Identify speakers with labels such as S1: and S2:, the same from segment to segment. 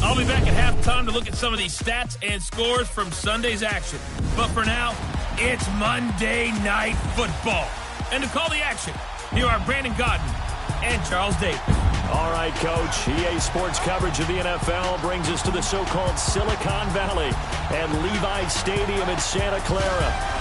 S1: I'll be back at halftime to look at some of these stats and scores from Sunday's action. But for now, it's Monday Night Football. And to call the action, here are Brandon Gaudin and Charles Davis.
S2: All right, Coach. EA Sports coverage of the NFL brings us to the so-called Silicon Valley and Levi's Stadium in Santa Clara.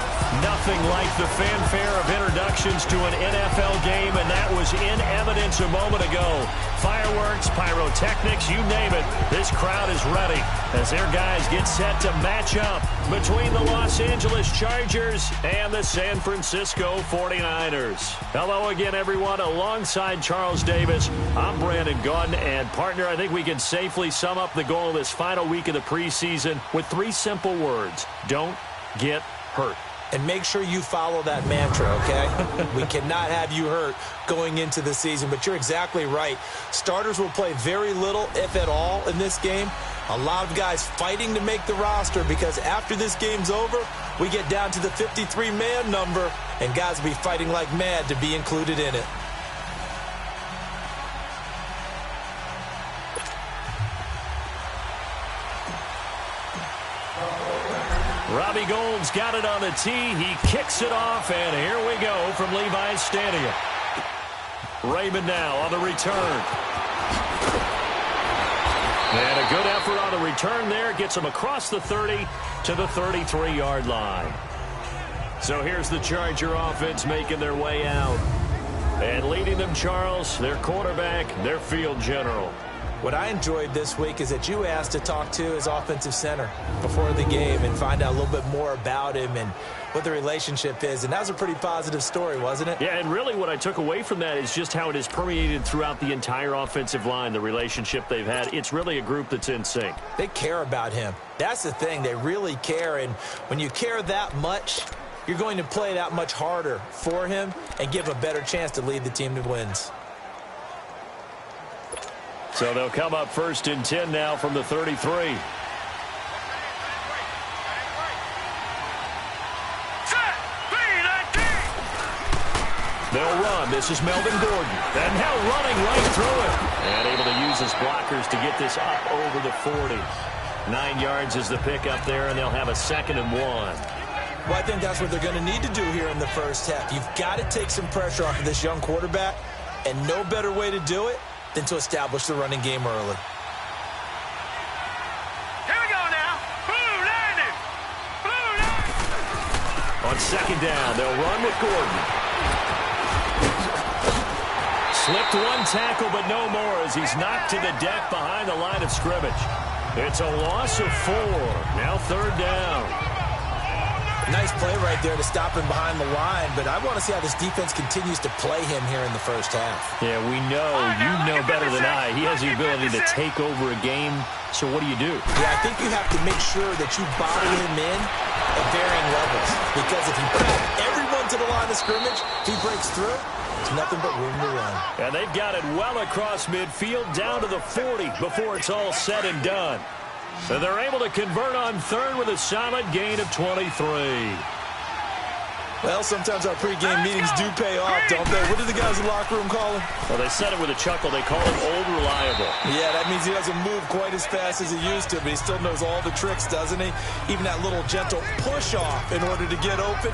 S2: Nothing like the fanfare of introductions to an NFL game, and that was in evidence a moment ago. Fireworks, pyrotechnics, you name it. This crowd is ready as their guys get set to match up between the Los Angeles Chargers and the San Francisco 49ers. Hello again, everyone. Alongside Charles Davis, I'm Brandon Gaudin, and partner, I think we can safely sum up the goal of this final week of the preseason with 3 simple words. Don't get hurt.
S3: And make sure you follow that mantra, okay? We cannot have you hurt going into the season, but you're exactly right. Starters will play very little, if at all, in this game. A lot of guys fighting to make the roster because after this game's over, we get down to the 53-man number, and guys will be fighting like mad to be included in it.
S2: Robbie Gould's got it on the tee. He kicks it off, and here we go from Levi's Stadium. Raymond now on the return. And a good effort on the return there. Gets him across the 30 to the 33-yard line. So here's the Charger offense making their way out. And leading them, Charles, their quarterback, their field general.
S3: What I enjoyed this week is that you asked to talk to his offensive center before the game and find out a little bit more about him and what the relationship is. And that was a pretty positive story, wasn't it?
S2: Yeah, and really what I took away from that is just how it has permeated throughout the entire offensive line, the relationship they've had. It's really a group that's in sync.
S3: They care about him. That's the thing. They really care. And when you care that much, you're going to play that much harder for him and give a better chance to lead the team to wins.
S2: So they'll come up 1st and 10 now from the 33. They'll run. This is Melvin Gordon. And now running right through it. And able to use his blockers to get this up over the 40. 9 yards is the pickup there, and they'll have a 2nd and 1.
S3: Well, I think that's what they're going to need to do here in the first half. You've got to take some pressure off of this young quarterback, and no better way to do it than to establish the running game early.
S4: Here we go now. Blue landed. Blue landed.
S2: On 2nd down, they'll run with Gordon. Slipped 1 tackle, but no more as he's knocked to the deck behind the line of scrimmage. It's a loss of 4. Now 3rd down.
S3: Nice play right there to stop him behind the line, but I want to see how this defense continues to play him here in the first half.
S2: Yeah, we know. You know better than I. He has the ability to take over a game, so what do you do?
S3: Yeah, I think you have to make sure that you bottle him in at varying levels, because if you put everyone to the line of scrimmage, if he breaks through, there's nothing but room to run.
S2: And they've got it well across midfield down to the 40 before it's all said and done. So they're able to convert on 3rd with a solid gain of 23.
S3: Well, sometimes our pregame meetings do pay off, don't they? What do the guys in the locker room call him?
S2: Well, they said it with a chuckle. They call him Old Reliable.
S3: Yeah, that means he doesn't move quite as fast as he used to, but he still knows all the tricks, doesn't he? Even that little gentle push-off in order to get open,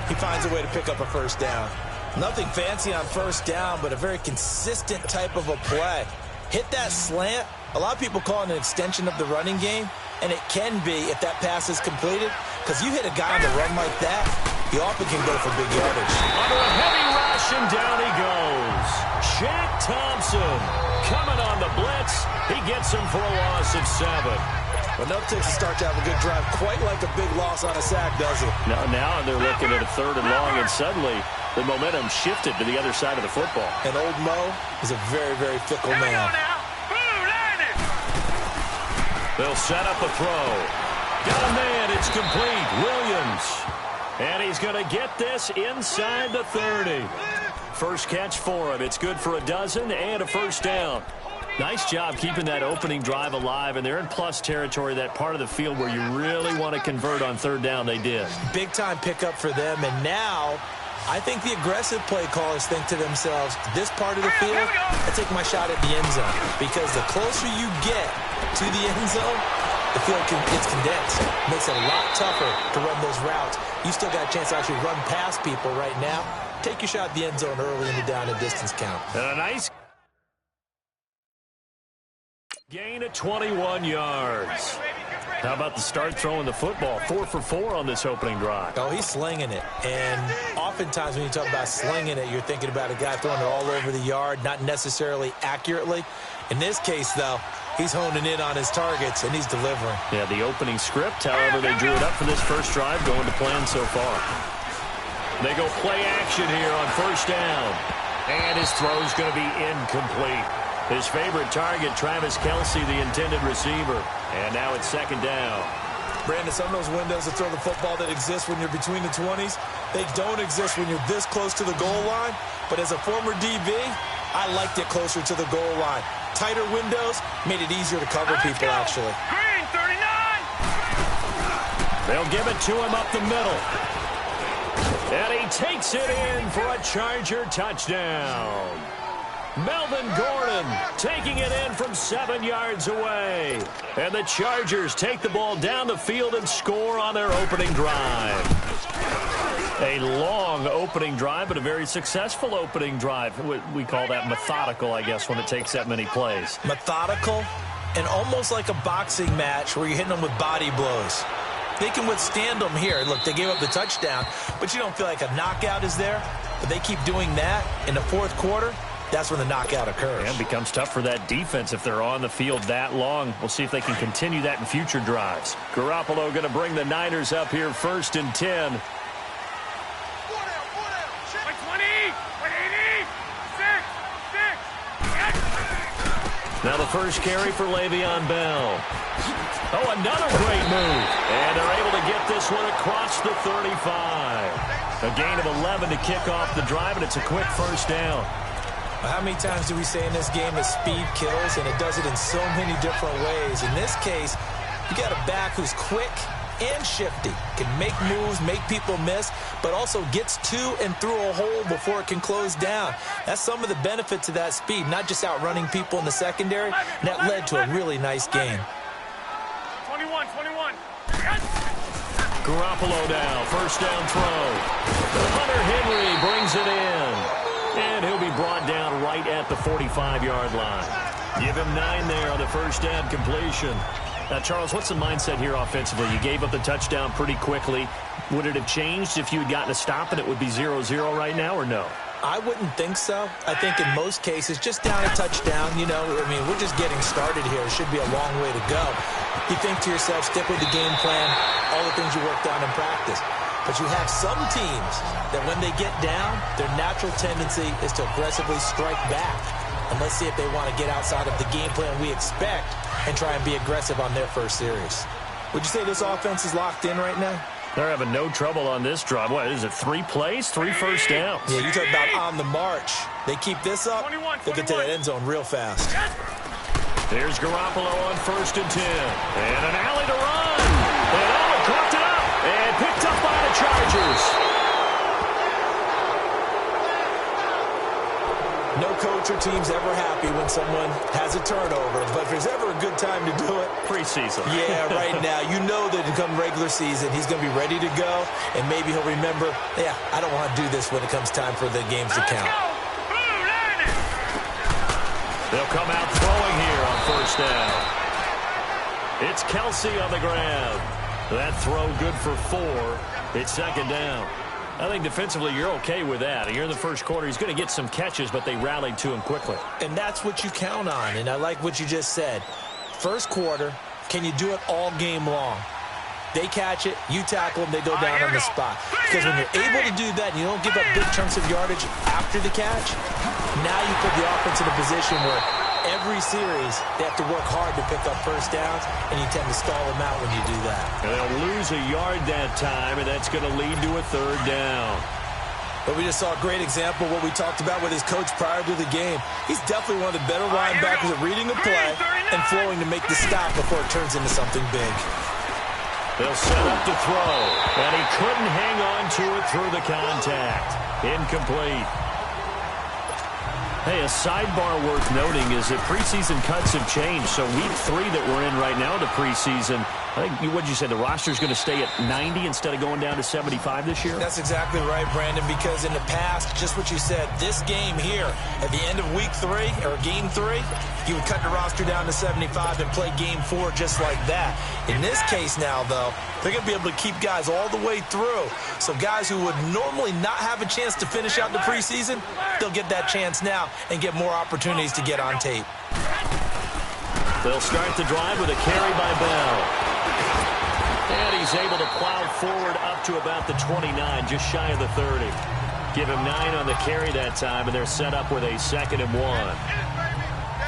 S3: he finds a way to pick up a 1st down. Nothing fancy on 1st down, but a very consistent type of a play. Hit that slant. A lot of people call it an extension of the running game, and it can be if that pass is completed, because you hit a guy on the run like that, he often can go for big yardage.
S2: Under a heavy rush, and down he goes. Shaq Thompson coming on the blitz. He gets him for a loss of 7.
S3: Well, no takes to start to have a good drive, quite like a big loss on a sack, does it?
S2: Now they're looking at a 3rd and long, and suddenly the momentum shifted to the other side of the football.
S3: And old Mo is a very, very fickle man.
S2: They'll set up a throw. Got a man. It's complete. Williams. And he's going to get this inside the 30. First catch for him. It's good for a dozen and a 1st down. Nice job keeping that opening drive alive, and they're in plus territory, that part of the field where you really want to convert on 3rd down. They did.
S3: Big-time pickup for them, and now I think the aggressive play callers think to themselves, this part of the field, I take my shot at the end zone. Because the closer you get to the end zone, the field gets condensed. Makes it a lot tougher to run those routes. You still got a chance to actually run past people right now. Take your shot at the end zone early in the down and distance count.
S2: And a nice gain of 21 yards. How about the start throwing the football? 4 for 4 on this opening drive.
S3: Oh, he's slinging it. And oftentimes when you talk about slinging it, you're thinking about a guy throwing it all over the yard, not necessarily accurately. In this case, though, he's honing in on his targets, and he's delivering.
S2: Yeah, the opening script, however, they drew it up for this first drive, going to plan so far. They go play action here on first down. And his throw's going to be incomplete. His favorite target, Travis Kelce, the intended receiver. And now it's second down.
S3: Brandon, some of those windows to throw the football that exist when you're between the 20s, they don't exist when you're this close to the goal line. But as a former DB, I liked it closer to the goal line. Tighter windows made it easier to cover people, actually.
S4: Green, 39.
S2: They'll give it to him up the middle. And he takes it in for a Charger touchdown. Melvin Gordon taking it in from 7 yards away. And the Chargers take the ball down the field and score on their opening drive. A long opening drive, but a very successful opening drive. We call that methodical, I guess, when it takes that many plays.
S3: Methodical and almost like a boxing match where you're hitting them with body blows. They can withstand them here. Look, they gave up the touchdown, but you don't feel like a knockout is there. But they keep doing that in the fourth quarter. That's when the knockout occurs.
S2: And it becomes tough for that defense if they're on the field that long. We'll see if they can continue that in future drives. Garoppolo going to bring the Niners up here first and 10.
S4: 20, 180, 6.
S2: Now the first carry for Le'Veon Bell. Oh, another great move. And they're able to get this one across the 35. A gain of 11 to kick off the drive, and it's a quick first down.
S3: How many times do we say in this game that speed kills, and it does it in so many different ways? In this case, you got a back who's quick and shifty, can make moves, make people miss, but also gets to and through a hole before it can close down. That's some of the benefits of that speed, not just outrunning people in the secondary, and that led to a really nice game.
S4: 21.
S2: Garoppolo now, first down throw. Hunter Henry brings it in. And he'll be brought down right at the 45-yard line. Give him 9 there on the first down completion. Now, Charles, what's the mindset here offensively? You gave up the touchdown pretty quickly. Would it have changed if you had gotten a stop and it would be 0-0 right now, or no?
S3: I wouldn't think so. I think in most cases, just down a touchdown, you know, I mean, we're just getting started here. It should be a long way to go. You think to yourself, stick with the game plan, all the things you worked on in practice. But you have some teams that when they get down, their natural tendency is to aggressively strike back. And let's see if they want to get outside of the game plan we expect and try and be aggressive on their first series. Would you say this offense is locked in right now?
S2: They're having no trouble on this drive. What is it, 3 plays, 3 first downs?
S3: Yeah, you talk about on the march. They keep this up, they'll get to the end zone real fast.
S2: Here's Garoppolo on first and 10. And an alley to run. And Allen caught it up. And picked up by the Chargers.
S3: No coach or team's ever happy when someone has a turnover, but if there's ever a good time to do it,
S2: preseason.
S3: Yeah, right now. You know that come regular season, he's going to be ready to go, and maybe he'll remember, yeah, I don't want to do this when it comes time for the games to count.
S2: They'll come out throwing here on first down. It's Kelce on the grab. That throw good for 4. It's second down. I think defensively you're okay with that. You're in the first quarter. He's going to get some catches, but they rallied to him quickly.
S3: And that's what you count on, and I like what you just said. First quarter, can you do it all game long? They catch it, you tackle them, they go down on the spot. Because when you're able to do that and you don't give up big chunks of yardage after the catch, now you put the offense in a position where every series they have to work hard to pick up first downs, and you tend to stall them out when you do that.
S2: And they'll lose a yard that time, and that's going to lead to a third down.
S3: But we just saw a great example of what we talked about with his coach prior to the game. He's definitely one of the better linebackers at reading a play and flowing to make the stop before it turns into something big.
S2: They'll set up to throw, and he couldn't hang on to it through the contact. Incomplete. Hey, a sidebar worth noting is that preseason cuts have changed. So week 3 that we're in right now in the preseason, I think, what did you say, the roster's going to stay at 90 instead of going down to 75 this year?
S3: That's exactly right, Brandon, because in the past, just what you said, this game here, at the end of week 3, or game 3, you would cut the roster down to 75 and play game 4 just like that. In this case now, though, they're going to be able to keep guys all the way through. So guys who would normally not have a chance to finish out the preseason, they'll get that chance now and get more opportunities to get on tape.
S2: They'll start the drive with a carry by Bell. And he's able to plow forward up to about the 29, just shy of the 30. Give him 9 on the carry that time, and they're set up with a 2nd and 1.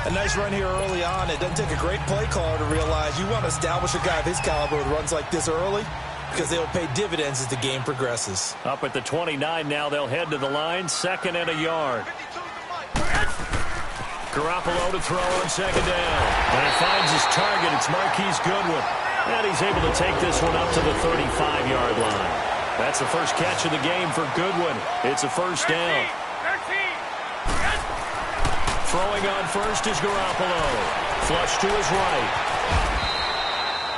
S3: A nice run here early on. It doesn't take a great play caller to realize you want to establish a guy of his caliber with runs like this early, because they'll pay dividends as the game progresses.
S2: Up at the 29 now, they'll head to the line, 2nd and a yard. Garoppolo to throw on 2nd down. And he finds his target. It's Marquise Goodwin. And he's able to take this one up to the 35-yard line. That's the first catch of the game for Goodwin. It's a 1st down. Throwing on first is Garoppolo. Flush to his right.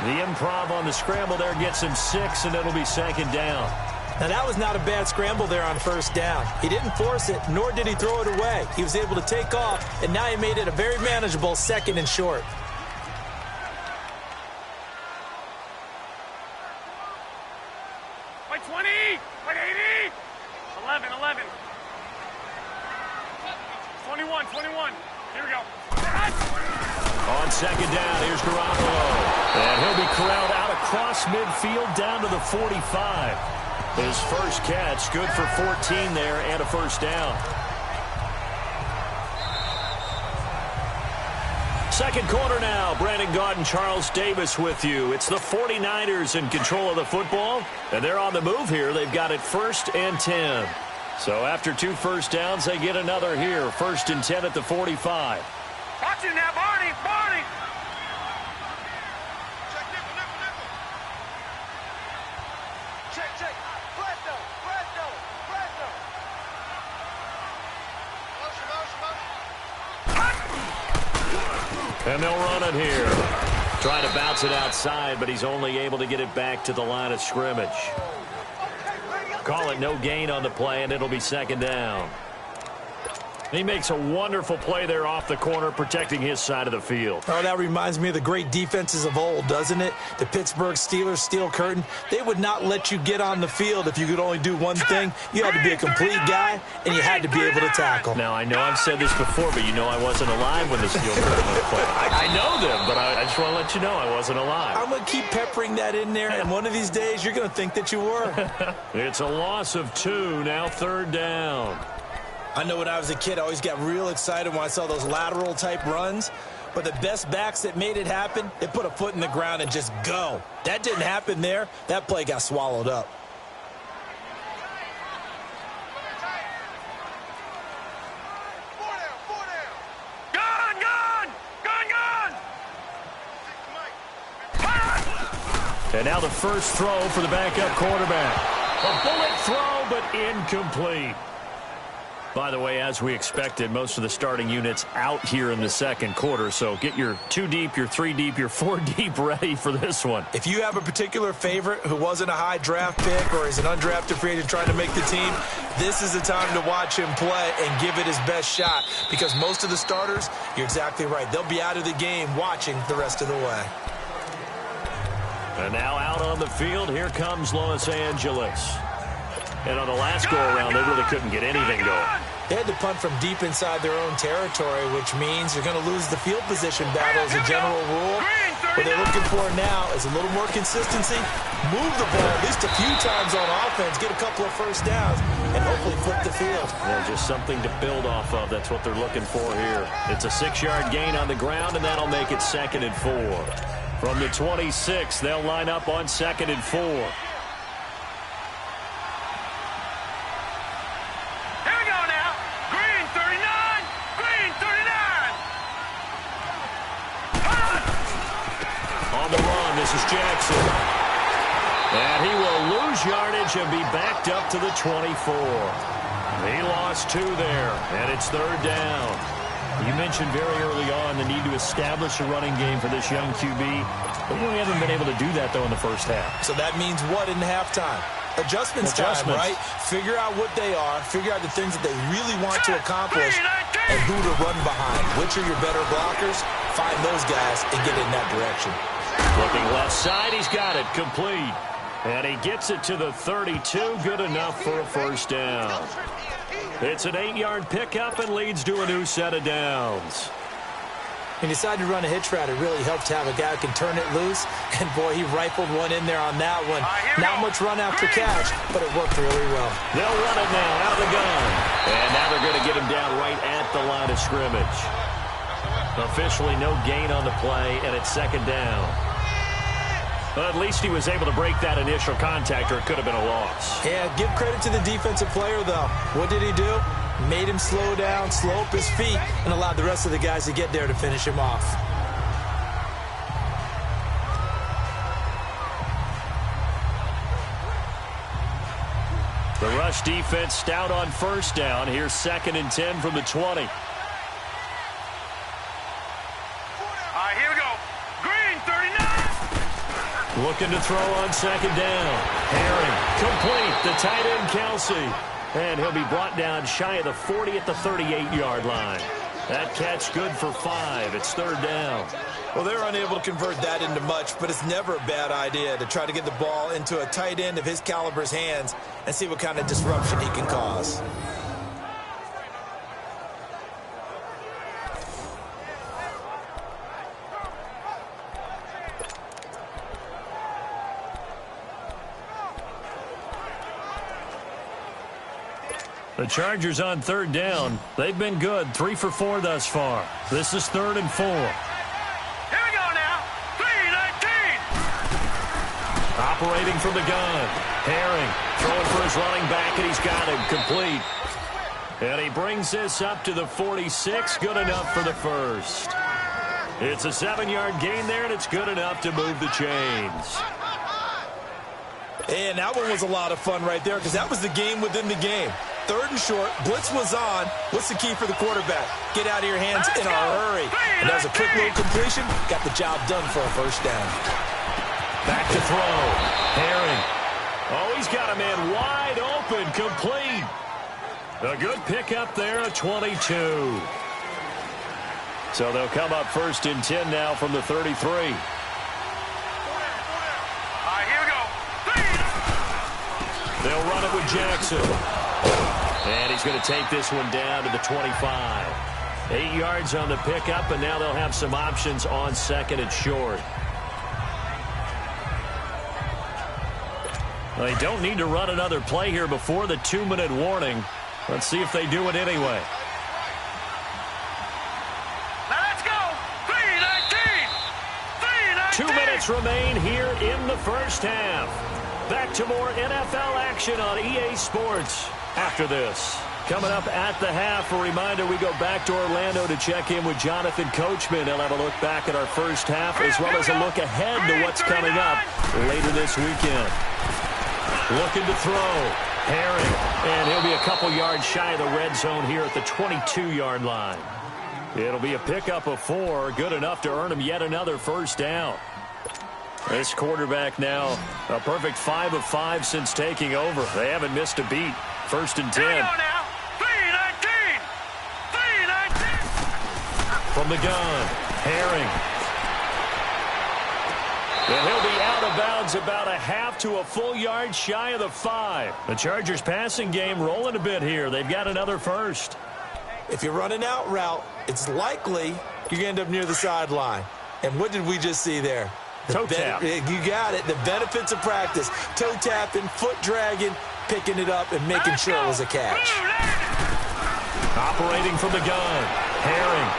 S2: The improv on the scramble there gets him 6, and it'll be 2nd down.
S3: Now, that was not a bad scramble there on 1st down. He didn't force it, nor did he throw it away. He was able to take off, and now he made it a very manageable 2nd and short.
S4: By 20, by 80, 11, 11. 21. Here we go.
S2: On 2nd down, here's Garoppolo. And he'll be corralled out across midfield down to the 45. His first catch, good for 14 there and a 1st down. 2nd quarter now. Brandon Gaudin, Charles Davis with you. It's the 49ers in control of the football, and they're on the move here. They've got it 1st and 10. So after 2 first downs, they get another here. 1st and 10 at the 45.
S4: Watch it now, Barney. Check. Presto.
S2: And they'll run it here. Trying to bounce it outside, but he's only able to get it back to the line of scrimmage. Call it no gain on the play, and it'll be 2nd down. He makes a wonderful play there off the corner, protecting his side of the field.
S3: Oh, that reminds me of the great defenses of old, doesn't it? The Pittsburgh Steelers steel curtain. They would not let you get on the field if you could only do one thing. You had to be a complete guy, and you had to be able to tackle.
S2: Now, I know I've said this before, but you know I wasn't alive when the steel curtain was played. I know them, but I just want to let you know I wasn't alive.
S3: I'm going to keep peppering that in there, and one of these days you're going to think that you were.
S2: It's a loss of 2, now 3rd down.
S3: I know when I was a kid, I always got real excited when I saw those lateral-type runs. But the best backs that made it happen, they put a foot in the ground and just go. That didn't happen there. That play got swallowed up.
S2: And now the first throw for the backup quarterback. A bullet throw, but incomplete. By the way, as we expected, most of the starting units out here in the 2nd quarter. So get your 2 deep, your 3 deep, your 4 deep ready for this one.
S3: If you have a particular favorite who wasn't a high draft pick or is an undrafted free agent trying to make the team, this is the time to watch him play and give it his best shot. Because most of the starters, you're exactly right, they'll be out of the game watching the rest of the way.
S2: And now out on the field, here comes Los Angeles. And on the last go-around, they really couldn't get anything going.
S3: They had to punt from deep inside their own territory, which means they're going to lose the field position battle as a general rule. What they're looking for now is a little more consistency, move the ball at least a few times on offense, get a couple of first downs, and hopefully flip the field.
S2: Yeah, just something to build off of. That's what they're looking for here. It's a 6-yard gain on the ground, and that'll make it 2nd and 4. From the 26, they'll line up on 2nd and 4. This is Jackson. And he will lose yardage and be backed up to the 24. He lost 2 there, and it's 3rd down. You mentioned very early on the need to establish a running game for this young QB. But we haven't been able to do that, though, in the first half.
S3: So that means what in halftime? Adjustments time, right? Figure out what they are, figure out the things that they really want to accomplish, and who to run behind. Which are your better blockers? Find those guys and get in that direction.
S2: Looking left side, he's got it complete. And he gets it to the 32, good enough for a first down. It's an 8-yard pickup and leads to a new set of downs.
S3: He decided to run a hitch route. It really helped to have a guy who can turn it loose. And, boy, he rifled one in there on that one. Not much run after catch, but it worked really well.
S2: They'll run it now out of the gun. And now they're going to get him down right at the line of scrimmage. Officially no gain on the play, and it's 2nd down. Well, at least he was able to break that initial contact, or it could have been a loss.
S3: Yeah, give credit to the defensive player, though. What did he do? Made him slow down, slow up his feet, and allowed the rest of the guys to get there to finish him off.
S2: The rush defense stout on first down. Here's 2nd and 10 from the 20.
S4: All right, here we go. Green, 39.
S2: Looking to throw on 2nd down. Herring, complete. The tight end, Kelsey. And he'll be brought down shy of the 40 at the 38-yard line. That catch good for 5. It's 3rd down.
S3: Well, they're unable to convert that into much, but it's never a bad idea to try to get the ball into a tight end of his caliber's hands and see what kind of disruption he can cause.
S2: The Chargers on 3rd down. They've been good. 3 for 4 thus far. This is 3rd and 4.
S4: Here we go now. 3-19.
S2: Operating from the gun. Herring throwing for his running back, and he's got him complete. And he brings this up to the 46. Good enough for the first. It's a 7-yard gain there, and it's good enough to move the chains.
S3: And that one was a lot of fun right there because that was the game within the game. 3rd and short. Blitz was on. What's the key for the quarterback? Get out of your hands in a hurry. And that was a quick little completion. Got the job done for a first down.
S2: Back to throw. Herring. Oh, he's got a man wide open. Complete. A good pickup there, a 22. So they'll come up 1st and 10 now from the 33.
S4: All right, here we go.
S2: They'll run it with Jackson. And he's going to take this one down to the 25. 8 yards on the pickup, and now they'll have some options on 2nd and short. They don't need to run another play here before the 2-minute warning. Let's see if they do it anyway.
S4: Now let's go. 3-19.
S2: 2 minutes remain here in the first half. Back to more NFL action on EA Sports after this. Coming up at the half, a reminder, we go back to Orlando to check in with Jonathan Coachman. He'll have a look back at our first half as well as a look ahead to what's coming up later this weekend. Looking to throw. Herring. And he'll be a couple yards shy of the red zone here at the 22-yard line. It'll be a pickup of 4, good enough to earn him yet another first down. This quarterback now a perfect 5 of 5 since taking over. They haven't missed a beat. 1st and 10.
S4: Here we go now. 3-19. 3-19.
S2: From the gun. Herring. And he'll be out of bounds about a half to a full yard shy of the 5. The Chargers passing game rolling a bit here. They've got another first.
S3: If you're running out route, it's likely you're going to end up near the sideline. And what did we just see there?
S2: Toe tap.
S3: You got it. The benefits of practice. Toe tapping, foot dragging, picking it up, and making sure it was a catch.
S2: Operating from the gun. Herring.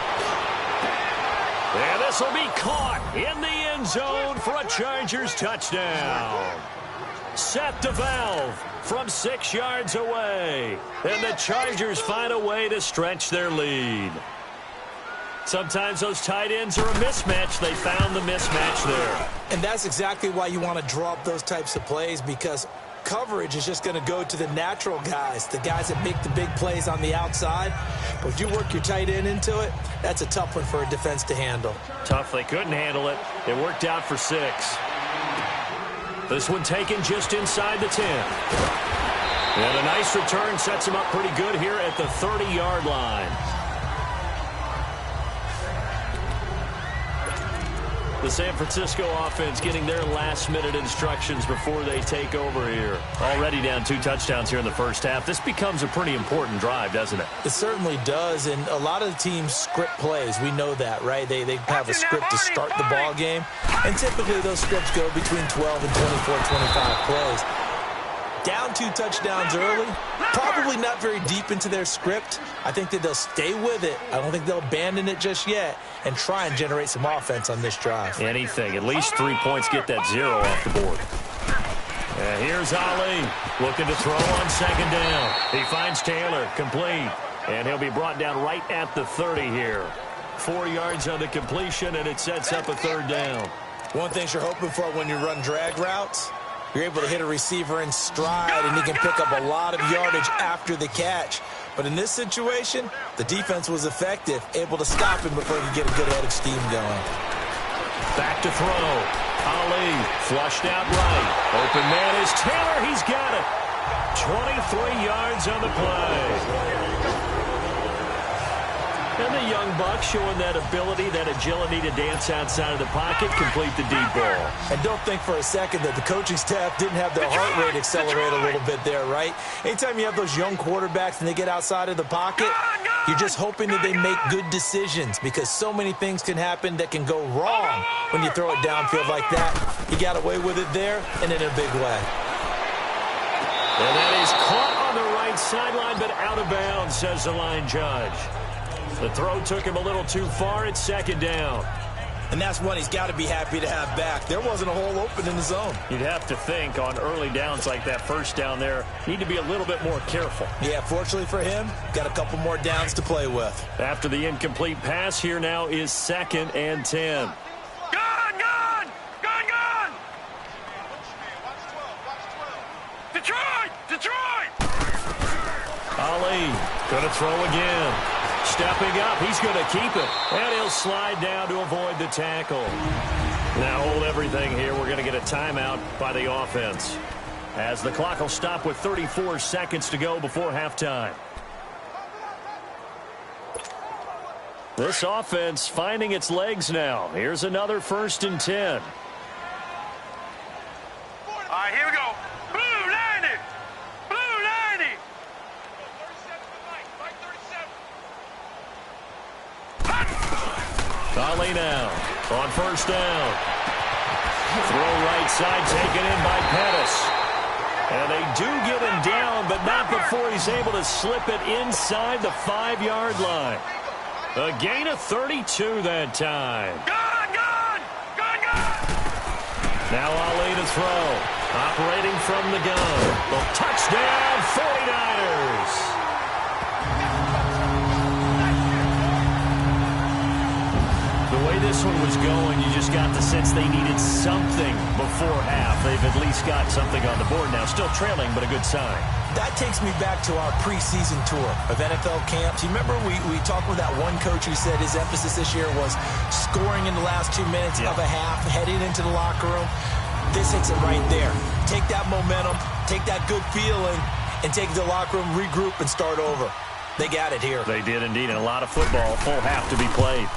S2: And this will be caught in the end zone for a Chargers touchdown. Set to valve from 6 yards away. And the Chargers find a way to stretch their lead. Sometimes those tight ends are a mismatch. They found the mismatch there.
S3: And that's exactly why you want to draw up those types of plays, because coverage is just going to go to the natural guys, the guys that make the big plays on the outside. But if you work your tight end into it, that's a tough one for a defense to handle.
S2: Tough. They couldn't handle it. It worked out for 6. This one taken just inside the 10. And a nice return sets him up pretty good here at the 30-yard line. The San Francisco offense getting their last-minute instructions before they take over here. Already down 2 touchdowns here in the first half. This becomes a pretty important drive, doesn't it?
S3: It certainly does, and a lot of the teams script plays. We know that, right? They have a script to start the ball game, and typically those scripts go between 12 and 24, 25 plays. Down 2 touchdowns early, probably not very deep into their script. I think that they'll stay with it. I don't think they'll abandon it just yet and try and generate some offense on this drive.
S2: Anything. At least 3 points, get that 0 off the board. And here's Ali looking to throw on 2nd down. He finds Taylor, complete. And he'll be brought down right at the 30 here. 4 yards on the completion, and it sets up a 3rd down.
S3: One thing you're hoping for when you run drag routes, you're able to hit a receiver in stride, and he can pick up a lot of yardage after the catch. But in this situation, the defense was effective, able to stop him before he could get a good head of steam going.
S2: Back to throw. Ali flushed out right. Open man is Taylor. He's got it. 23 yards on the play. And the young buck showing that ability, that agility to dance outside of the pocket, complete the deep ball.
S3: And don't think for a second that the coaching staff didn't have their heart rate accelerate a little bit there, right? Anytime you have those young quarterbacks and they get outside of the pocket, you're just hoping that they make good decisions, because so many things can happen that can go wrong when you throw it downfield like that. He got away with it there and in a big way.
S2: And that is caught on the right sideline, but out of bounds, says the line judge. The throw took him a little too far. It's 2nd down.
S3: And that's one he's got to be happy to have back. There wasn't a hole open in the zone.
S2: You'd have to think on early downs like that, 1st down there, need to be a little bit more careful.
S3: Yeah, fortunately for him, got a couple more downs to play with.
S2: After the incomplete pass, here now is 2nd and 10.
S4: Gone! Gone! Gone! Gone! Detroit! Detroit!
S2: Ali going to throw again. Stepping up, he's going to keep it. And he'll slide down to avoid the tackle. Now hold everything here. We're going to get a timeout by the offense, as the clock will stop with 34 seconds to go before halftime. This offense finding its legs now. Here's another 1st and 10.
S4: All right, here we go. Blue 90! Blue 90!
S2: Ali now on 1st down. Throw right side taken in by Pettis. And they do get him down, but not before he's able to slip it inside the 5-yard line. A gain of 32 that time.
S4: Gone! Gone! Gone! Gone!
S2: Now Ali to throw. Operating from the gun. Well, touchdown, 49ers. The way this one was going, you just got the sense they needed something before half. They've at least got something on the board now. Still trailing, but a good sign.
S3: That takes me back to our preseason tour of NFL camps. You remember we talked with that one coach who said his emphasis this year was scoring in the last 2 minutes of a half, heading into the locker room. This hits it right there. Take that momentum, take that good feeling, and take it to the locker room, regroup, and start over. They got it here.
S2: They did indeed, and a lot of football, full half to be played.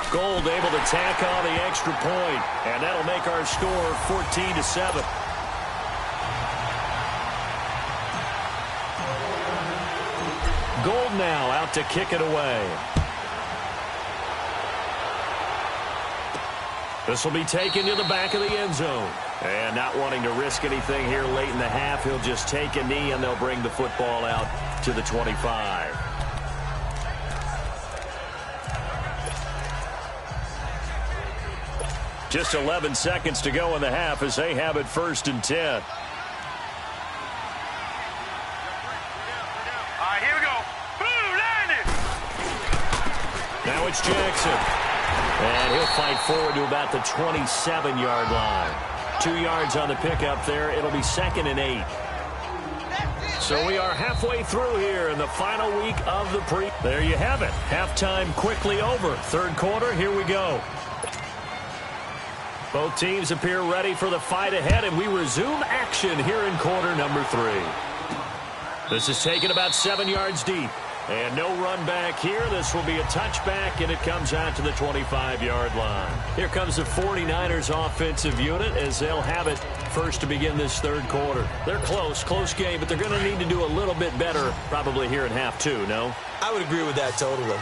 S2: Gold able to tack on the extra point, and that'll make our score 14-7. Gold now out to kick it away. This will be taken to the back of the end zone. And not wanting to risk anything here late in the half, he'll just take a knee, and they'll bring the football out to the 25. Just 11 seconds to go in the half as they have it 1st and 10.
S4: All right, here we go. Blue 90!
S2: Now it's Jackson. And he'll fight forward to about the 27-yard line. 2 yards on the pickup there. It'll be 2nd and 8. So we are halfway through here in the final week of the pre. There you have it. Halftime quickly over. Third quarter, here we go. Both teams appear ready for the fight ahead, and we resume action here in quarter number 3. This is taken about 7 yards deep. And no run back here. This will be a touchback, and it comes out to the 25-yard line. Here comes the 49ers offensive unit as they'll have it first to begin this third quarter. They're close game, but they're going to need to do a little bit better probably here in half 2, no?
S3: I would agree with that totally.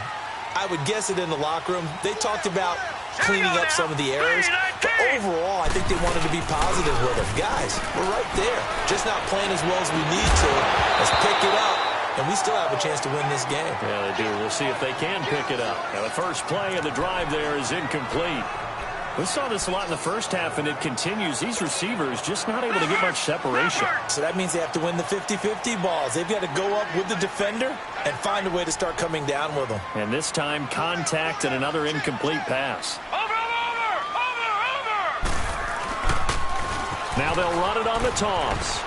S3: I would guess it in the locker room. They talked about cleaning up some of the errors, but overall, I think they wanted to be positive with them. Guys, we're right there. Just not playing as well as we need to. Let's pick it up. And we still have a chance to win this game.
S2: Yeah, they do. We'll see if they can pick it up. Now, the first play of the drive there is incomplete. We saw this a lot in the first half, and it continues. These receivers just not able to get much separation.
S3: So that means they have to win the 50-50 balls. They've got to go up with the defender and find a way to start coming down with them.
S2: And this time, contact and another incomplete pass.
S4: Over!
S2: Now they'll run it on the toss.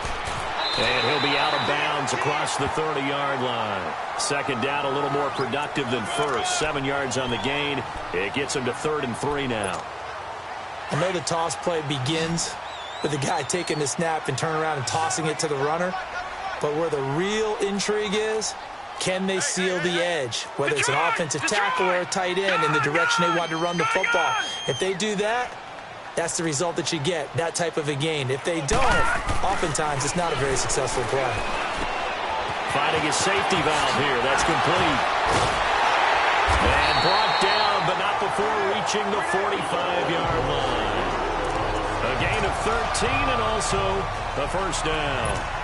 S2: And he'll be out of bounds across the 30-yard line. Second down, a little more productive than first. 7 yards on the gain. It gets him to 3rd and 3 now.
S3: I know the toss play begins with the guy taking the snap and turning around and tossing it to the runner. But where the real intrigue is, can they seal the edge? Whether it's an offensive tackle or a tight end in the direction they want to run the football. If they do that, that's the result that you get, that type of a gain. If they don't, oftentimes it's not a very successful play.
S2: Finding a safety valve here. That's complete. And brought down, but not before reaching the 45-yard line. A gain of 13 and also a first down.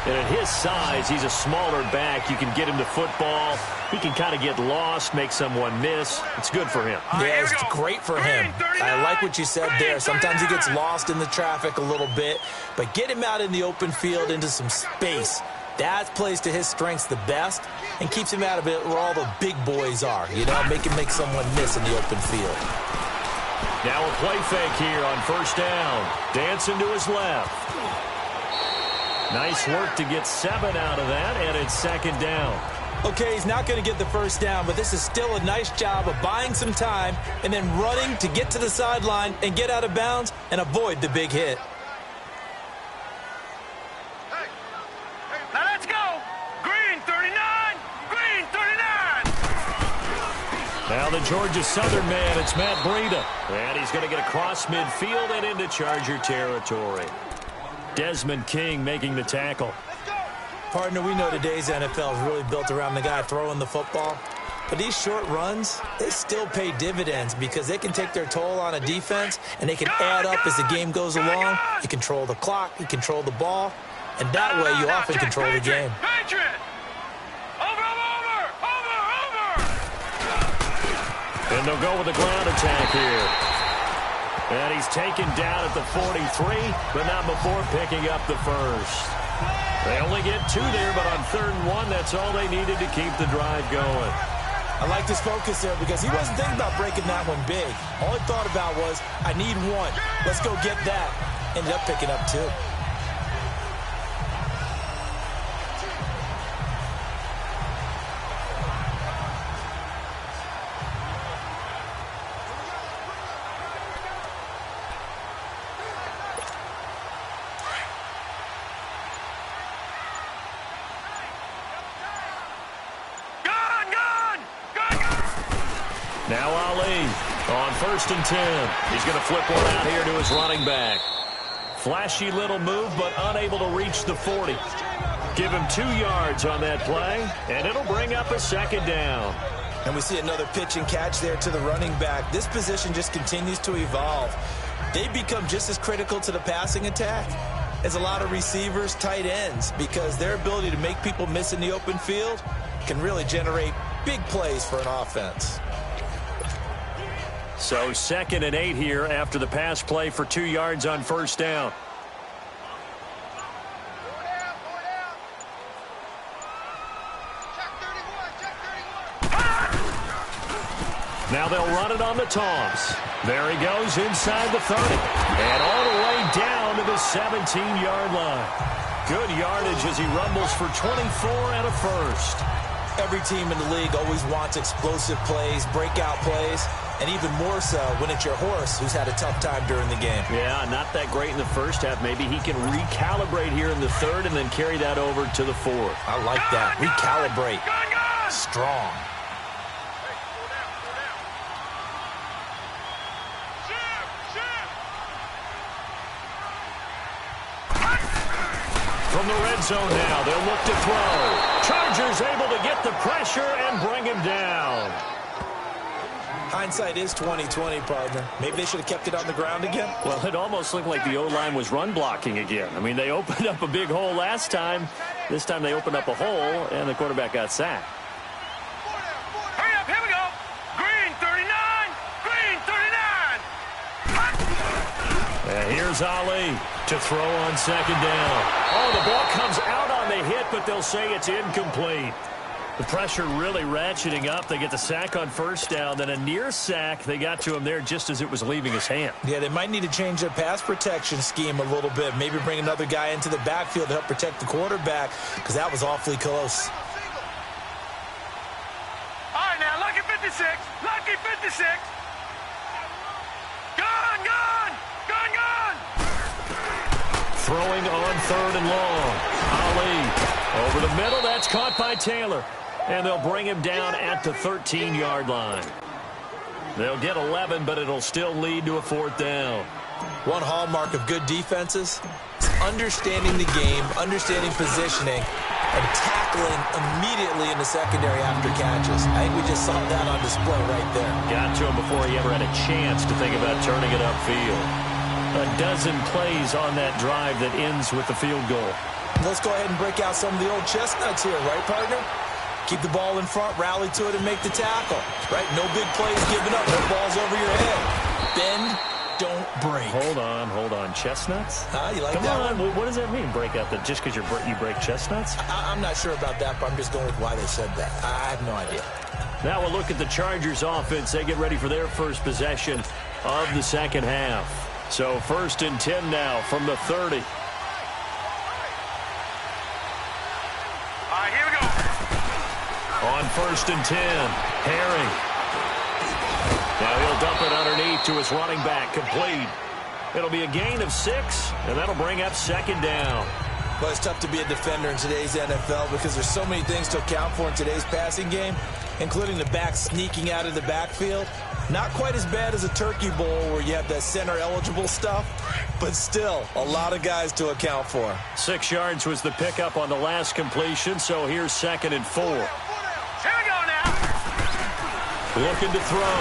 S2: And at his size, he's a smaller back. You can get him to football. He can kind of get lost, make someone miss. It's good for him.
S3: Yeah, it's great for him. I like what you said there. Sometimes he gets lost in the traffic a little bit, but get him out in the open field into some space. That plays to his strengths the best and keeps him out of it where all the big boys are. You know, make him make someone miss in the open field.
S2: Now a play fake here on first down. Dancing to his left. Nice work to get 7 out of that, and it's second down.
S3: Okay, he's not going to get the first down, but this is still a nice job of buying some time and then running to get to the sideline and get out of bounds and avoid the big hit.
S4: Now let's go. Green 39. Green 39.
S2: Now the Georgia Southern man, it's Matt Breida. And he's going to get across midfield and into Charger territory. Desmond King making the tackle.
S3: Partner, we know today's NFL is really built around the guy throwing the football. But these short runs, they still pay dividends because they can take their toll on a defense and they can add up as the game goes along. You control the clock, you control the ball, and that way you often control the game.
S2: And they'll go with the ground attack here. And he's taken down at the 43, but not before picking up the first. They only get 2 there, but on 3rd and 1, that's all they needed to keep the drive going.
S3: I like this focus there because he wasn't thinking about breaking that one big. All he thought about was, I need 1. Let's go get that. Ended up picking up 2.
S2: Now Ali on 1st and 10. He's going to flip one out here to his running back. Flashy little move, but unable to reach the 40. Give him 2 yards on that play, and it'll bring up a second down.
S3: And we see another pitch and catch there to the running back. This position just continues to evolve. They become just as critical to the passing attack as a lot of receivers, tight ends, because their ability to make people miss in the open field can really generate big plays for an offense.
S2: So 2nd and 8 here after the pass play for 2 yards on first down. Now they'll run it on the toss. There he goes inside the 30. And all the way down to the 17-yard line. Good yardage as he rumbles for 24 and a first.
S3: Every team in the league always wants explosive plays, breakout plays, and even more so when it's your horse who's had a tough time during the game.
S2: Yeah, not that great in the first half. Maybe he can recalibrate here in the third and then carry that over to the fourth.
S3: I like that. Recalibrate. Strong.
S2: From the red zone now, they'll look to throw. Chargers able to get the pressure and bring him down.
S3: Hindsight is 20/20, partner. Maybe they should have kept it on the ground again.
S2: Well, it almost looked like the O-line was run blocking again. I mean, they opened up a big hole last time. This time they opened up a hole, and the quarterback got sacked.
S4: Hurry up, here we go. Green 39, green 39.
S2: And here's Ali to throw on second down. Oh, the ball comes out on the hit, but they'll say it's incomplete. The pressure really ratcheting up. They get the sack on first down, then a near sack. They got to him there just as it was leaving his hand.
S3: Yeah, they might need to change their pass protection scheme a little bit. Maybe bring another guy into the backfield to help protect the quarterback, because that was awfully close.
S4: All right, now, lucky 56, lucky 56. Gun, gun, gun, gun.
S2: Throwing on third and long. Ali over the middle. That's caught by Taylor. And they'll bring him down at the 13-yard line. They'll get 11, but it'll still lead to a fourth down.
S3: One hallmark of good defenses is understanding the game, understanding positioning, and tackling immediately in the secondary after catches. I think we just saw that on display right there.
S2: Got to him before he ever had a chance to think about turning it upfield. A dozen plays on that drive that ends with the field goal.
S3: Let's go ahead and break out some of the old chestnuts here, right, partner? Keep the ball in front, rally to it, and make the tackle. Right? No big plays given up. No balls over your head. Bend, don't break.
S2: Hold on. Chestnuts?
S3: You like
S2: Come
S3: that
S2: on.
S3: one?
S2: What does that mean, break out? That just because you break chestnuts?
S3: I'm not sure about that, but I'm just going with why they said that. I have no idea.
S2: Now we'll look at the Chargers offense. They get ready for their first possession of the second half. So 1st and 10 now from the 30.
S4: All right, here we go.
S2: On 1st and 10, Herring. Now he'll dump it underneath to his running back, complete. It'll be a gain of 6, and that'll bring up second down.
S3: Well, it's tough to be a defender in today's NFL because there's so many things to account for in today's passing game, including the back sneaking out of the backfield. Not quite as bad as a turkey bowl where you have that center-eligible stuff, but still a lot of guys to account for.
S2: 6 yards was the pickup on the last completion, so here's 2nd and 4.
S4: Here we go now.
S2: Looking to throw.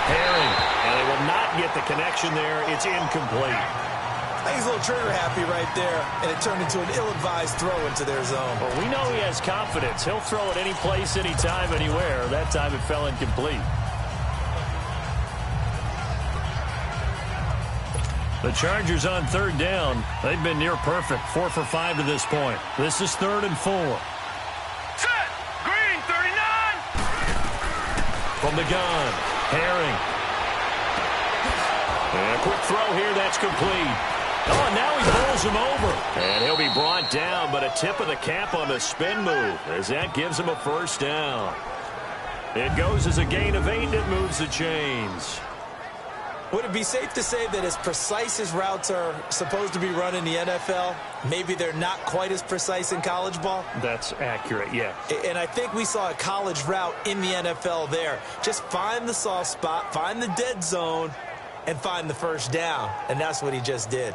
S2: Herring. And they will not get the connection there. It's incomplete.
S3: I think he's a little trigger happy right there, and it turned into an ill-advised throw into their zone.
S2: Well, we know he has confidence. He'll throw it any place, anytime, anywhere. That time it fell incomplete. The Chargers on 3rd down. They've been near perfect. 4 for 5 to this point. This is 3rd and 4.
S4: Set. Green 39.
S2: From the gun, Herring. And a quick throw here. That's complete. Oh, and now he bowls him over. And he'll be brought down, but a tip of the cap on the spin move as that gives him a first down. It goes as a gain of 8, and it moves the chains.
S3: Would it be safe to say that as precise as routes are supposed to be run in the NFL, maybe they're not quite as precise in college ball?
S2: That's accurate, yeah.
S3: And I think we saw a college route in the NFL there. Just find the soft spot, find the dead zone, and find the first down. And that's what he just did.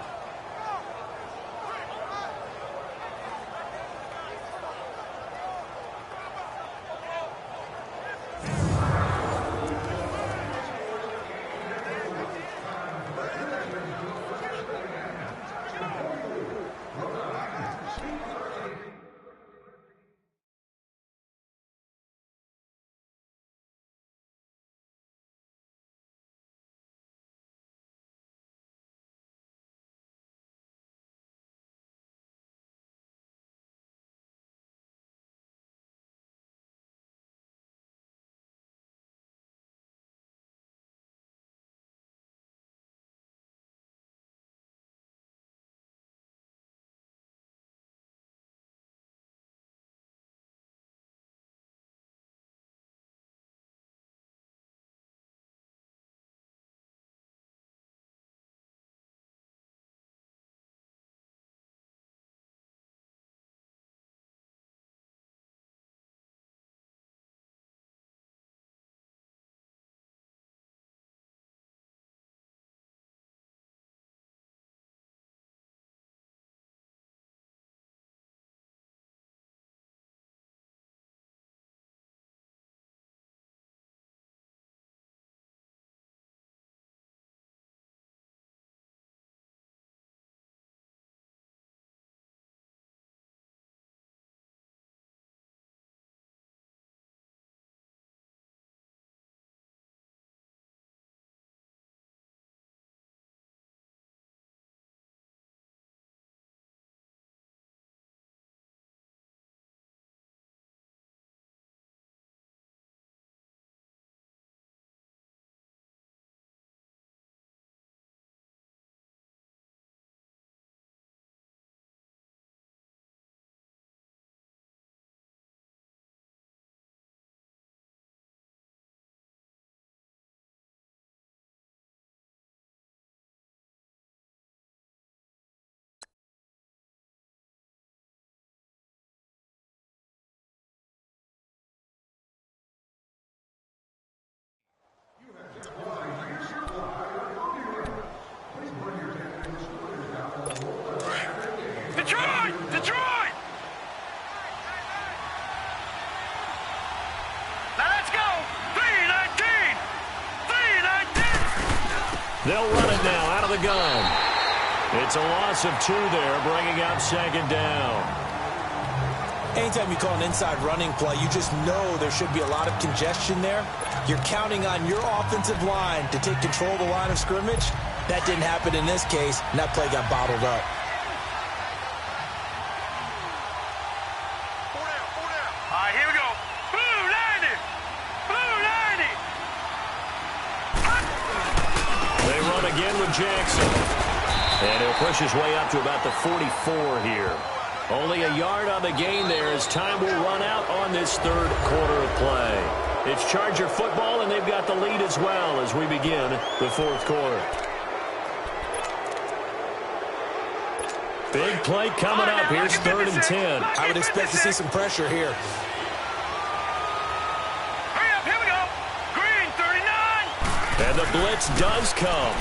S2: it now out of the gun. It's a loss of 2 there, bringing up second down.
S3: Anytime you call an inside running play, you just know there should be a lot of congestion there. You're counting on your offensive line to take control of the line of scrimmage. That didn't happen in this case, and that play got bottled up.
S4: All right, here we go. Blue 90. Blue 90.
S2: They run again with Jackson. And he'll push his way up to about the 44 here. Only a yard on the gain there as time will run out on this third quarter of play. It's Charger football, and they've got the lead as well as we begin the fourth quarter. Big play coming up. Here's 3rd and 10.
S3: I would expect to see some pressure here.
S4: Hurry up, here we go. Green 39.
S2: And the blitz does come.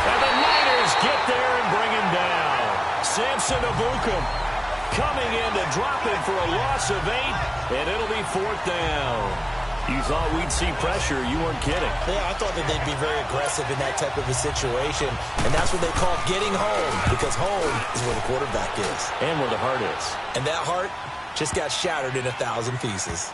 S2: And the Niners get there and bring him down. Samson Ebukam coming in to drop him for a loss of 8, and it'll be 4th down. You thought we'd see pressure. You weren't kidding.
S3: Yeah, I thought that they'd be very aggressive in that type of a situation, and that's what they call getting home, because home is where the quarterback is.
S2: And where the heart is.
S3: And that heart just got shattered in 1,000 pieces.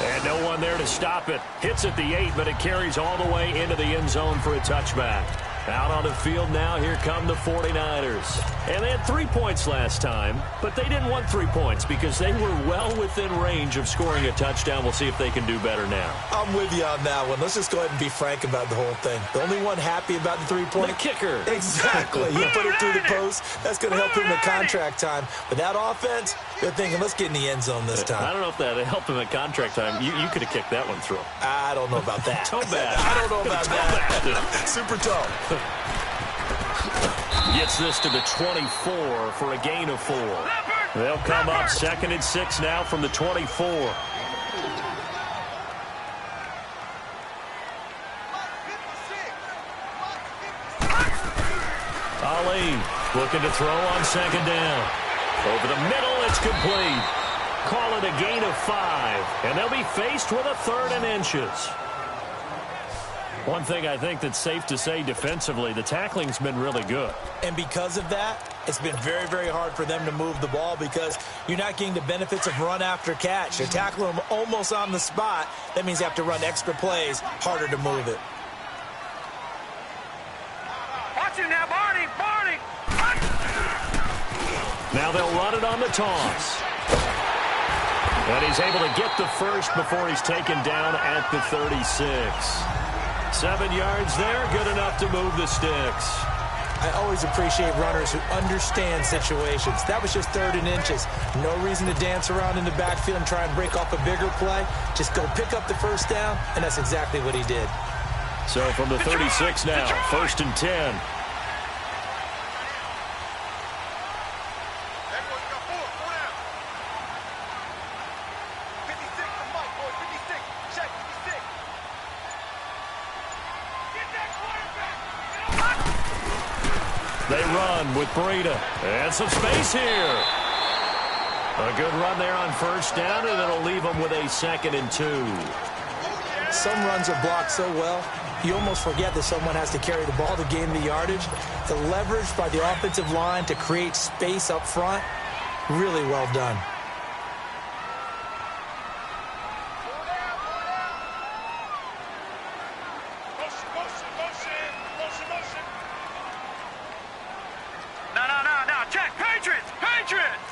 S2: And no one there to stop it. Hits at the 8, but it carries all the way into the end zone for a touchback. Out on the field now, here come the 49ers. And they had 3 points last time, but they didn't want 3 points because they were well within range of scoring a touchdown. We'll see if they can do better now.
S3: I'm with you on that one. Let's just go ahead and be frank about the whole thing. The only one happy about the 3-point?
S2: The kicker.
S3: Exactly. You put it through the post. That's going to help him in contract time. But that offense, they're thinking, let's get in the end zone this time.
S2: I don't know if that helped him at contract time. You could have kicked that one through.
S3: I don't know about that.
S2: Toe bad.
S3: I don't know about that. Super toe.
S2: Gets this to the 24 for a gain of 4. They'll come up 2nd and 6 now from the 24. Ali looking to throw on 2nd down. Over the middle, it's complete. Call it a gain of 5, and they'll be faced with a 3rd and inches. One thing I think that's safe to say defensively, the tackling's been really good.
S3: And because of that, it's been very, very hard for them to move the ball because you're not getting the benefits of run after catch. They're tackling them almost on the spot. That means they have to run extra plays, harder to move it.
S4: Watch it now, Barney. Barney.
S2: Now they'll run it on the toss. And he's able to get the first before he's taken down at the 36. 7 yards there, good enough to move the sticks.
S3: I always appreciate runners who understand situations. That was just 3rd and inches. No reason to dance around in the backfield and try and break off a bigger play. Just go pick up the first down, and that's exactly what he did.
S2: So from the 36 now, 1st and 10. They run with Breida. And some space here. A good run there on 1st down, and it'll leave them with a 2nd and 2.
S3: Some runs are blocked so well, you almost forget that someone has to carry the ball to gain the yardage. The leverage by the offensive line to create space up front, really well done.
S4: Check. Patriots. Patriots.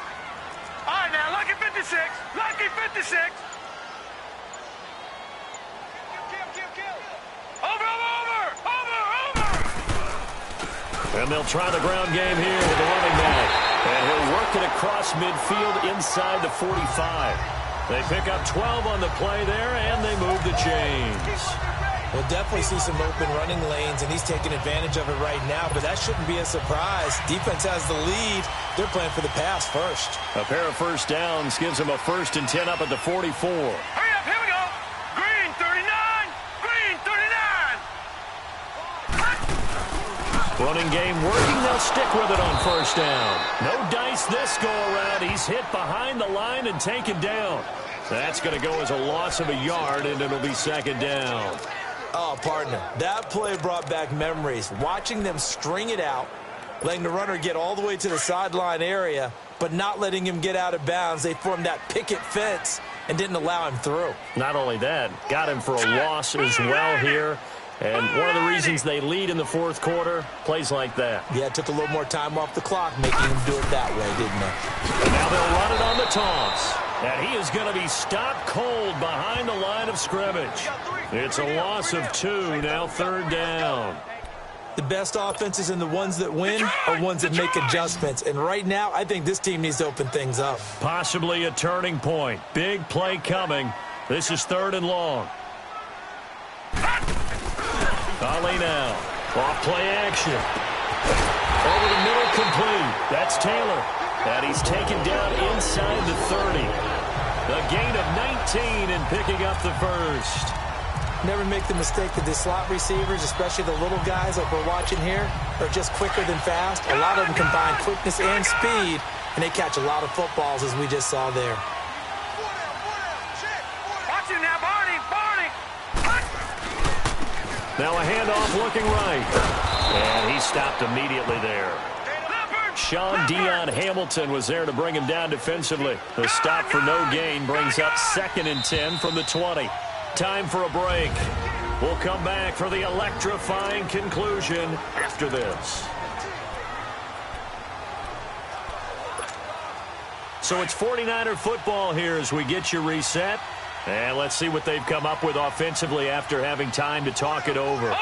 S4: All right, now, lucky 56. Lucky 56. Over.
S2: And they'll try the ground game here with the running back. And he'll work it across midfield inside the 45. They pick up 12 on the play there, and they move the chains.
S3: We'll definitely see some open running lanes, and he's taking advantage of it right now, but that shouldn't be a surprise. Defense has the lead. They're playing for the pass first.
S2: A pair of first downs gives them a 1st and 10 up at the 44.
S4: Hurry up, here we go. Green 39. Green 39.
S2: Running game working. They'll stick with it on 1st down. No dice this go-around. He's hit behind the line and taken down. That's going to go as a loss of a yard, and it'll be 2nd down.
S3: Oh, partner, that play brought back memories. Watching them string it out, letting the runner get all the way to the sideline area, but not letting him get out of bounds. They formed that picket fence and didn't allow him through.
S2: Not only that, got him for a loss as well here. And one of the reasons they lead in the fourth quarter, plays like that.
S3: Yeah, it took a little more time off the clock, making him do it that way, didn't it?
S2: And now they'll run it on the toss. And he is going to be stopped cold behind the line of scrimmage. It's a loss of 2, now third down.
S3: The best offenses and the ones that win are ones that make adjustments. And right now, I think this team needs to open things up.
S2: Possibly a turning point. Big play coming. This is 3rd and long. Ollie now. Off play action. Over the middle, complete. That's Taylor. And he's taken down inside the 30. The gain of 19 and picking up the first.
S3: Never make the mistake that the slot receivers, especially the little guys like we're watching here, are just quicker than fast. A lot of them combine quickness and speed, and they catch a lot of footballs, as we just saw there.
S4: Watch him now, Barney.
S2: Now a handoff looking right. And he stopped immediately there. Sean Dion Hamilton was there to bring him down defensively. The stop for no gain brings up 2nd and 10 from the 20. Time for a break. We'll come back for the electrifying conclusion after this. So it's 49er football here as we get you reset. And let's see what they've come up with offensively after having time to talk it over.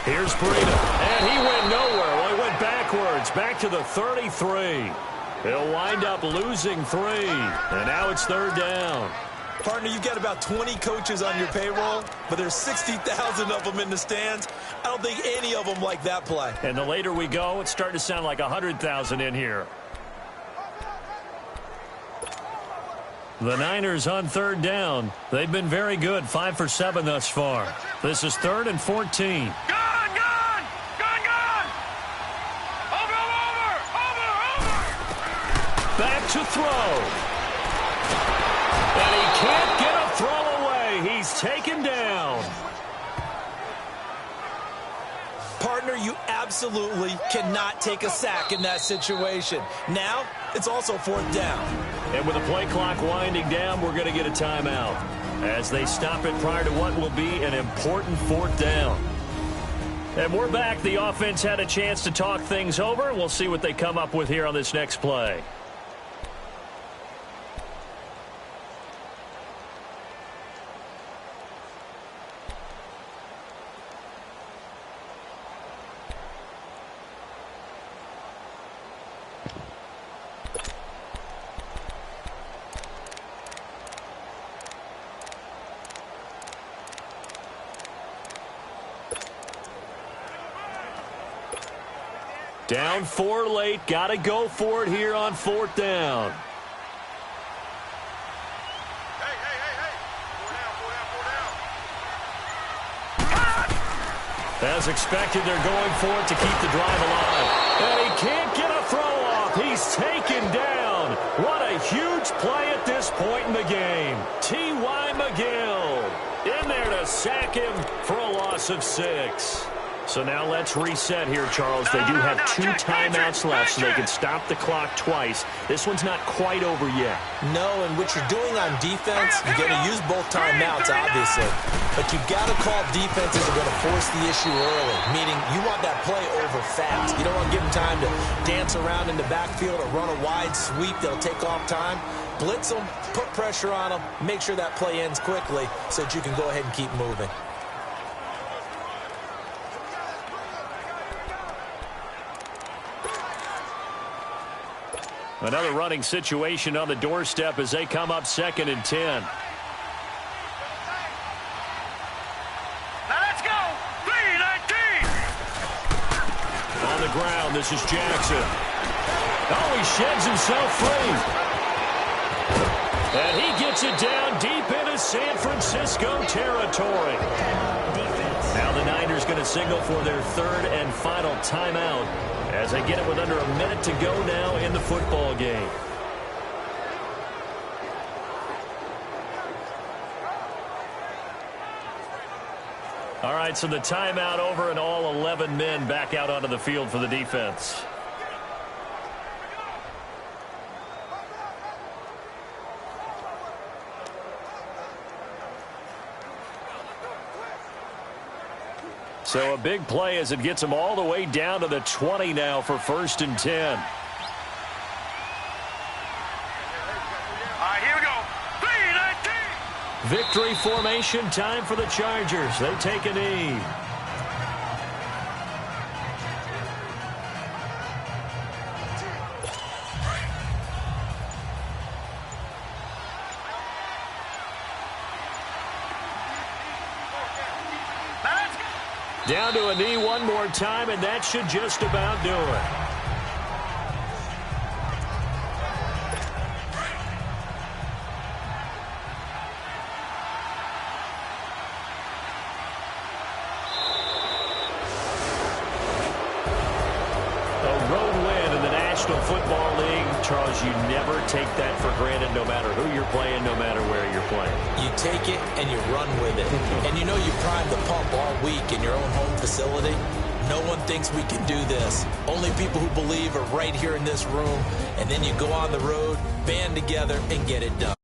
S2: Here's Breida, and he went nowhere. Well, he went backwards, back to the 33. He'll wind up losing 3, and now it's 3rd down.
S3: Partner, you've got about 20 coaches on your payroll, but there's 60,000 of them in the stands. I don't think any of them like that play.
S2: And the later we go, it's starting to sound like 100,000 in here. The Niners on 3rd down. They've been very good, 5 for 7 thus far. This is 3rd and 14. Back to throw. And he can't get a throw away. He's taken down.
S3: Partner, you absolutely cannot take a sack in that situation. Now, it's also 4th down.
S2: And with the play clock winding down, we're going to get a timeout as they stop it prior to what will be an important 4th down. And we're back. The offense had a chance to talk things over. We'll see what they come up with here on this next play. Down 4 late. Got to go for it here on 4th down. As expected, they're going for it to keep the drive alive. And he can't get a throw off. He's taken down. What a huge play at this point in the game. T.Y. McGill in there to sack him for a loss of 6. So now let's reset here, Charles. They do have 2 timeouts left, so they can stop the clock twice. This one's not quite over yet.
S3: No, and what you're doing on defense, you're going to use both timeouts, obviously. But you've got to call defenses that are going to force the issue early, meaning you want that play over fast. You don't want to give them time to dance around in the backfield or run a wide sweep that'll take off time. Blitz them, put pressure on them, make sure that play ends quickly so that you can go ahead and keep moving.
S2: Another running situation on the doorstep as they come up 2nd and 10.
S4: Now let's go. 3-19.
S2: On the ground, this is Jackson. Oh, he sheds himself free. And he gets it down deep into San Francisco territory. Now the Niners going to signal for their 3rd and final timeout as they get it with under a minute to go now in the football game. All right, so the timeout over and all 11 men back out onto the field for the defense. So a big play as it gets them all the way down to the 20 now for 1st and 10.
S4: All right, here we go. 3-19.
S2: Victory formation time for the Chargers. They take a knee. Down to a knee one more time, and that should just about do it. A road win in the National Football League. Charles, you never take that for granted no matter who you're playing, no matter where you're playing.
S3: You take it and you run with it. And you know you prime the pump all week in your own home facility. No one thinks we can do this. Only people who believe are right here in this room. And then you go on the road, band together, and get it done.